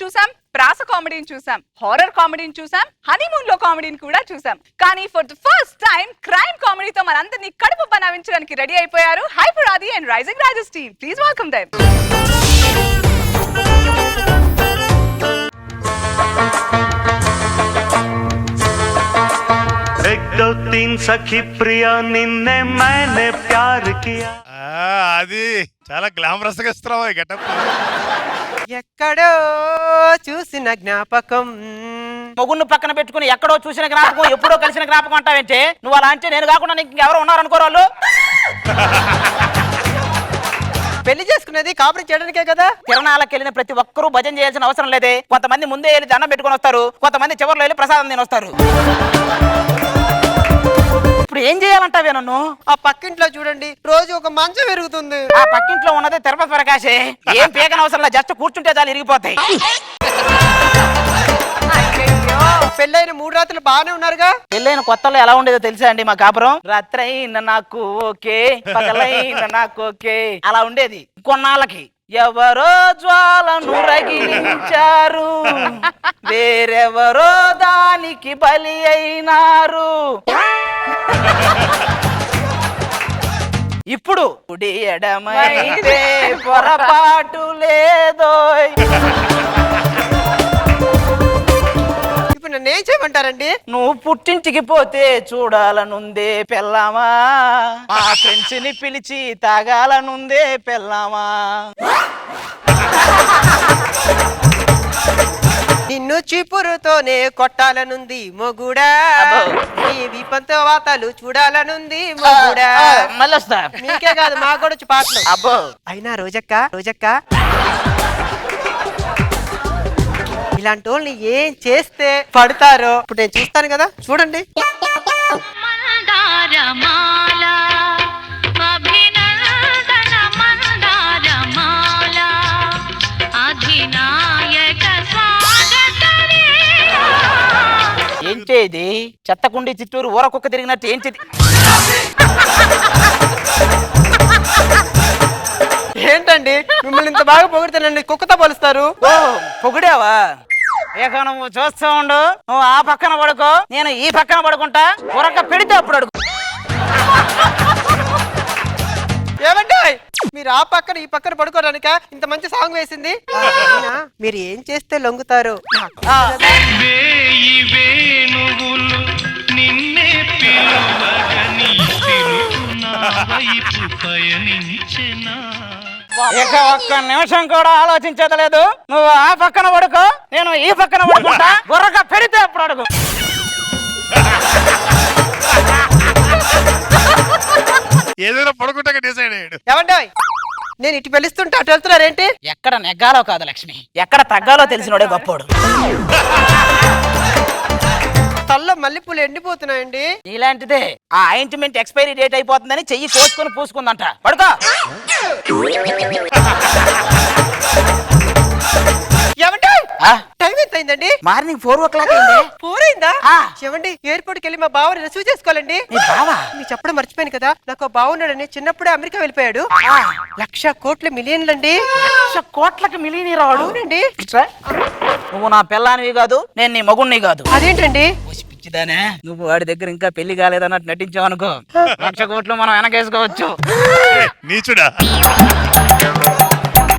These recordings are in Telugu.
చూసాం, ప్రాస కామెడీని చూసాం, హారర్ కామెడీని చూసాం, హనీమూన్ లో కామెడీని కూడా చూసాం. కానీ for the first time crime కామెడీతో మనందరినీ కడుపు బనావించడానికి రెడీ అయిపోయారు హైపర్ ఆది అండ్ రైజింగ్ రాజెస్ టీమ్. Please welcome them. एक दो तीन सखी प्रिया నిన్నే मैंने प्यार किया. అది చాలా గ్లామరస్ గా ఇస్తున్నావా గెటప్. ఎక్కడో చూసిన జ్ఞాపకం. మొగుళ్ళు పక్కన పెట్టుకుని ఎక్కడో చూసిన జ్ఞాపకం, ఎప్పుడో కలిసిన జ్ఞాపకం అంటావేంటే? నువ్వు అలా అంటే నేను కాకుండా నీకు ఎవరు ఉన్నారనుకోరు వాళ్ళు. పెళ్లి చేసుకునేది కాపురం చేయడానికే కదా. తిరణాలకు వెళ్ళిన ప్రతి ఒక్కరూ భజన చేయాల్సిన అవసరం లేదే. కొంతమంది ముందే వెళ్ళి దండం పెట్టుకుని వస్తారు, కొంతమంది చివరిలో వెళ్ళి ప్రసాదం తిని వస్తారు. ఇప్పుడు ఏం చేయాలంటావే నన్ను? ఆ పక్కింట్లో చూడండి, రోజు ఒక మంచం పెరుగుతుంది. ఆ పక్కింట్లో ఉన్నది తిరుపతి ప్రకాశే. ఏం పీకన అవసరం లేదు, జస్ట్ కూర్చుంటే చాలు ఇరిగిపోతాయి. పెళ్ళైన 3 రాత్రులు బాగానే ఉన్నారుగా. పెళ్ళైన కొత్తలో ఎలా ఉండేదో తెలుసా అండి మా కాపురం? రాత్రైన నాకు ఓకే, పగలైన నాకు ఓకే, అలా ఉండేది. కొన్నాళ్ళకి ఎవరో జ్వాలను రగిలించారు, వేరెవరో దానికి బలి అయినారు. ఇప్పుడు కుడి ఎడమైతే పొరపాటు లేదోయ్. ఇప్పుడు నన్ను ఏం చేయమంటారండి? నువ్వు పుట్టింటికి పోతే చూడాలనుందే పెళ్ళామా, మా ఫ్రెండ్స్ ని పిలిచి తాగాలనుందే పెళ్ళామా. నిన్ను చీపురుతోనే కొట్టాలనుంది మొగుడా, నీ విపంతో వాతాలు చూడాలనుంది మొగుడా. మళ్ళీ వస్తా. మీకే కాదు మాకు కూడా వచ్చి పాటలు. అబ్బో అయినా రోజక్క ఇలాంటి వాళ్ళని ఏం చేస్తే పడతారో ఇప్పుడు నేను చూస్తాను కదా, చూడండి. ఏంటి ఇది? చెత్తకుండి చిత్తూరు ఊర కుక్క తిరిగినట్టు ఏంటిది? ఏంటండి మిమ్మల్ని ఇంత బాగా పొగిడితే నన్ను కుక్కతో పోలుస్తారు? ఓ పొగిడావా? ఇక నువ్వు చూస్తూ ఉండు. నువ్వు ఆ పక్కన పడుకో, నేను ఈ పక్కన పడుకుంటా. ఉరక పెడితే అప్పుడు అడుగు. ఏమంటే మీరు ఆ పక్కన ఈ పక్కన పడుకోవడానిక ఇంత మంచి సాంగ్ వేసింది? అయినా మీరు ఏం చేస్తే లొంగుతారు? వేయి వేణువులు నిన్నే పిలువగని పిలుపునా వైపు పయనించెనా. ఇక ఒక్క నిమిషం కూడా ఆలోచించలేదు. నువ్వు ఆ పక్కన పడుకో, నేను ఈ పక్కన పడుకుంటా. ఉరక పెడితే అప్పుడు అడుగు. ఏదైనా పడుకుంటే డిసైడ్ అయ్యాడు. ఏమంటే నేను ఇటు పిలుస్తుంటే అటు వెళ్తున్నారేంటి? ఎక్కడ నెగ్గాలో కాదు లక్ష్మి, ఎక్కడ తగ్గాలో తెలిసినోడే గొప్పోడు. తల్లో మల్లెపూలు ఎండిపోతున్నాయండి. ఇలాంటిదే ఆ ఆయింట్మెంట్ ఎక్స్పైరీ డేట్ అయిపోతుందని చెయ్యి కోసుకొని పూసుకుందంట. పడుకో. ఏమంటే టైం ఎంత అయిందండి? మార్నింగ్ 4 o'clock అయింది. 4 అయిందా? ఆ. ఏమండి ఎయిర్పోర్ట్కి వెళ్ళి మా బావని రిసీవ్ చేసుకోవాలండి. నీ బావా? మీకు చెప్పడం మర్చిపోయాను కదా, నాకు బావున్నాడని చిన్నప్పుడే అమెరికా వెళ్ళిపోయాడు. 1,00,000 కోట్ల మిలియన్లండి. 1,00,000 కోట్లకి మిలియనీర్ వాడు. అవునండి. నువ్వు నా పిల్లానివి కాదు, నేను నీ మగుణ్ణి కాదు. అదేంటండి? పిచ్చిదానే, నువ్వు వాడి దగ్గర ఇంకా పెళ్లి కాలేదన్నట్టు నటించావు అనుకో, 1,00,000 కోట్లు మనం వెనకేసుకోవచ్చు. నీచుడా.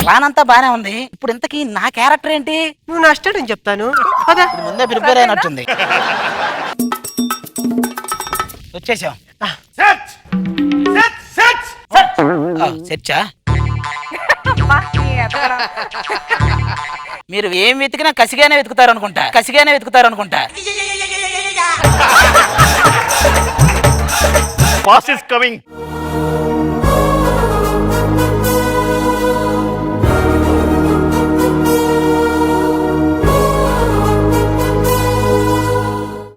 ప్లాన్ అంతా బానే ఉంది. ఇప్పుడు ఇంతకీ నా క్యారెక్టర్ ఏంటి? నువ్వు నా అస్టెంట్ చెప్తాను పద. ఇది ముందే ప్రిపేర్ అయినట్టుంది. వచ్చేసాం. సెర్చా? మీరు ఏం వెతికినా కసిగానే వెతుకుతారు అనుకుంటా. Boss is coming.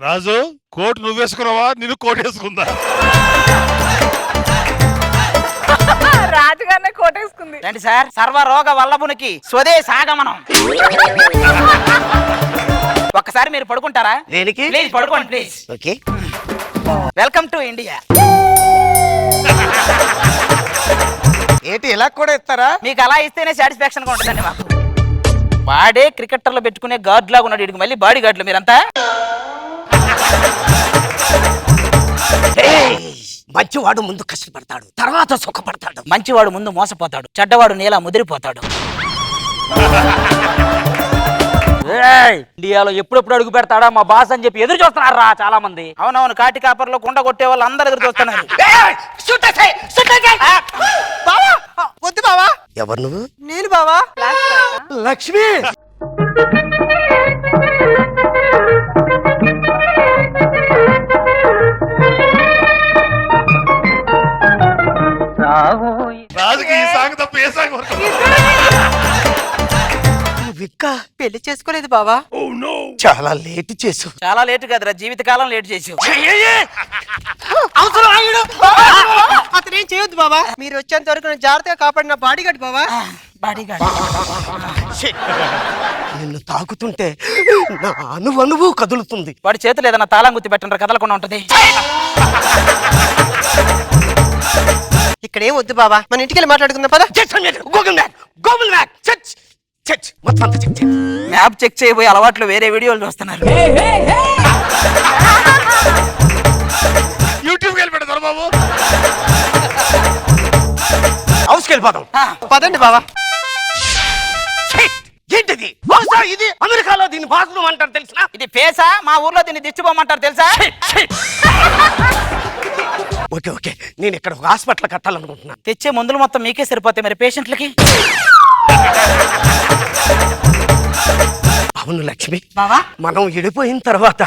Raju, coat నువ్వు వేసుకున్నావా, నిన్ను కోట్ వేసుకుందా? రాజుగారినే కోటేసుకుంది. రండి సార్, సర్వరోగ వల్లభునికి స్వదేశాగమనం. ఒక్కసారి మీరు పడుకుంటారా? దేనికి? ప్లీజ్ పడుకోండి please. Okay. Welcome to India. ఏంటి ఇలా కూడా ఇస్తారా? మీకు అలా ఇస్తేనే సాటిస్ఫాక్షన్ గా ఉంటుందండి మాకు. వాడే క్రికెటర్లో పెట్టుకునే గార్డ్ లాగా ఉన్నాడు, వీడికి మళ్ళీ బాడీ గార్డులు మీరంతా. మంచివాడు ముందు కష్టపడతాడు, తర్వాత సుఖపడతాడు. మంచివాడు ముందు మోసపోతాడు, చెడ్డవాడు నేల ముదిరిపోతాడు. ఇండియాలో ఎప్పుడెప్పుడు అడుగు పెడతాడా మా బాస్ అని చెప్పి ఎదురు చూస్తున్నారా చాలా మంది. అవునవును, కాటి కాపర్లో కుండ కొట్టే వాళ్ళు అందరు ఎదురు చూస్తున్నారు. బావా వద్దు బావా. ఎవరు నువ్వు? నేను బావా. లక్ష్మి. రాజుకి ఈ సాంగ్ తప్ప ఏ సాంగ్ వర్క్ ఇంకా పెళ్లి చేసుకోలేదు బావా. చాలా లేట్ చేసావు. చాలా లేట్ కదరా, జీవితకాలం లేట్ చేసావు. అవసరం ఆయుడు. అతనేం చేయొద్దు బావా. మీరు వచ్చేంత వరకు నన్ను జాగ్రత్తగా కాపాడిన బాడీ గార్డ్ బావా. Body guard. నిన్ను తాకుతుంటే నా అనువు కదులుతుంది. వాడి చేతులు ఏదైనా తాళం గుర్తి పెట్టండి, కదలకుండా ఉంటది. ఇక్కడ ఏం వద్దు బావా, మన ఇంటికి వెళ్ళి మాట్లాడుకుందాం పద. గూగుల్ మ్యాప్ చెక్ మొత్తం అంతా చెక్. మ్యాప్ చెక్ చేయబోయే అలవాట్లు వేరే వీడియోలు చూస్తున్నారు. యూట్యూబ్కి వెళ్ళి పెడతారు బాబు. హౌస్కి వెళ్ళిపోతాం. పదండి బావా. ఏంటిది? బహుశా ఇది అమెరికాలో దీన్ని బాత్రూమ్ అంటారు తెలిసిన. ఇది ఫేసా, మా ఊర్లో దీన్ని దిష్టిపోమంటారు తెలుసా. ఓకే ఓకే, నేను ఇక్కడ ఒక హాస్పిటల్ కట్టాలనుకుంటున్నా. తెచ్చే మందులు మొత్తం మీకే సరిపోతాయి మరి పేషెంట్లకి. అవును లక్ష్మి, బావా మనం విడిపోయిన తర్వాత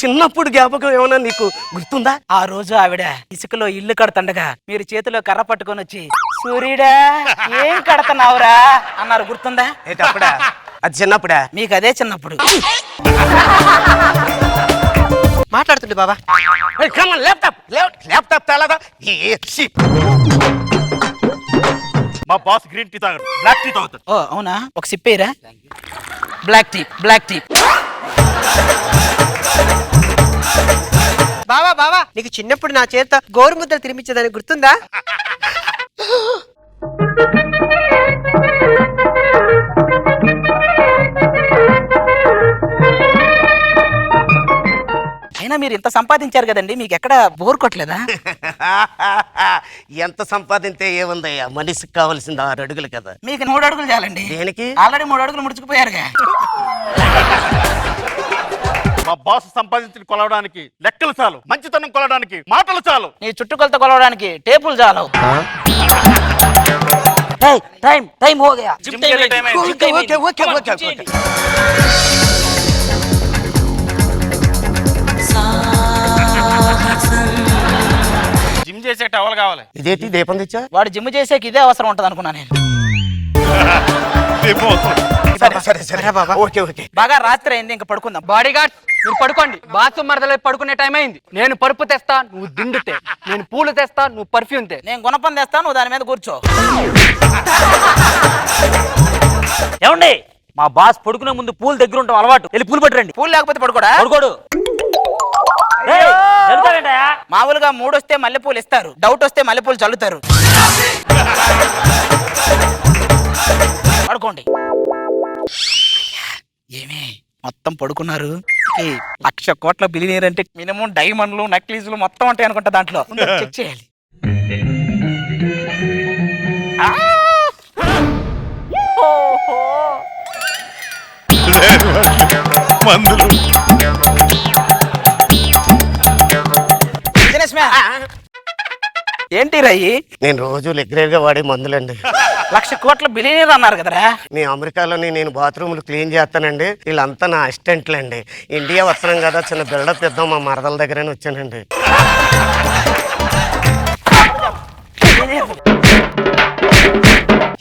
చిన్నప్పుడు జ్ఞాపకం ఏమైనా నీకు గుర్తుందా? ఆ రోజు ఆవిడ ఇసుకలో ఇల్లు కడతండగా మీరు చేతిలో కర్ర పట్టుకొని వచ్చి సూర్యుడా ఏం కడతన్నావురా అన్నారు, గుర్తుందా? అప్పుడా? అది చిన్నప్పుడా? మీకు అదే చిన్నప్పుడు. మాట్లాడుతుండే బావా. ల్యాప్టాప్ తేలదా? మా బాస్ గ్రీన్ టీ తాగడు, బ్లాక్ టీ తాగుతాడు. ఓ అవునా, ఒక సిప్పేరా. Black tea. బావా బావా, నీకు చిన్నప్పుడు నా చేత గోరుముద్దలు తినిపించేదానికి గుర్తుందా? అయినా మీరు ఇంత సంపాదించారు కదండి, మీకు ఎక్కడ బోర్ కొట్టలేదా? ఎంత సంపాదింతే ఏముందయ్యా, మనిషికి కావాల్సింది 6 అడుగులు కదా. మీకు 3 అడుగులు చాలండి. దేనికి? ఆల్రెడీ 3 అడుగులు ముడుచుకుపోయారుగా. మా బాస్ సంపాదించిన కొలవడానికి లెక్కలు చాలు, మంచితనం కొలవడానికి మాటలు చాలు. నీ చుట్టుకొలత కొలవడానికి టేపులు చాలు. టైం హో గయా. జిమ్ కి వెళ్ళే టైం అయింది. ఓకే. జిమ్ చేసే టవల్ కావాలి. ఇదేంటి దీపం తెచ్చా? వాడు జిమ్ చేసేకి ఇదే అవసరం ఉంటది అనుకున్నా నేను. సరే బాబా. ఓకే బాగా రాత్రి అయింది, ఇంకా పడుకుందాం. బాడీ గార్డ్ మీరు పడుకోండి, బాత్రూమ్ మరదలై పడుకునే టైం అయింది. నేను పరుపు తెస్తా, నువ్వు దిండుతే. నేను పూలు తెస్తా, నువ్వు పర్ఫ్యూమ్ తే. నేను గుణపం తెస్తాను, నువ్వు దాని మీద కూర్చో. ఏమండి, మా బాస్ పడుకునే ముందు పూలు దగ్గర ఉంటాం అలవాటు. వెళ్ళి పూలు పట్టురండి. పూలు లేకపోతే పడుకోడా? పడుకోడు. మామూలుగా 3 వస్తే మల్లెపూలు ఇస్తారు, డౌట్ వస్తే మల్లెపూలు చల్లుతారు. పడుకోండి. ఏమే మొత్తం పడుకున్నారు. 1,00,000 కోట్ల బిలియనీర్ అంటే మినిమం డైమండ్లు నక్లీజులు మొత్తం ఉంటాయి అనుకుంటా దాంట్లో. చెక్ చేయాలి. మందులు ఏంటి రయ్యి? నేను రోజు రెగ్యులర్ గా వాడే మందులండి. 1,00,000 కోట్ల బిలియనీర్ అన్నారు కదరా. నేను అమెరికాలోని నేను బాత్రూమ్లు క్లీన్ చేస్తానండి. వీళ్ళంతా నా అసిస్టెంట్లు అండి. ఇండియా వస్తున్నాం కదా, చిన్న బిల్డప్ ఇద్దాం మా మరదల దగ్గరనే వచ్చానండి.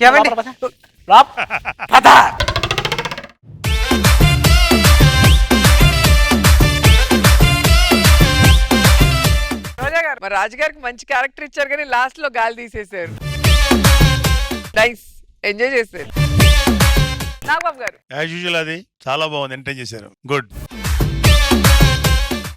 ఏమండి? పద. రోజా గారు మరి రాజుగారికి మంచి క్యారెక్టర్ ఇచ్చారు కానీ లాస్ట్ లో గాలి తీసేశారు. నైస్, ఎంజాయ్ చేశారు. నాగబాబు గారు యాజ్ యూజువల్ అది చాలా బాగుంది, ఎంటర్టైన్ చేశారు. గుడ్.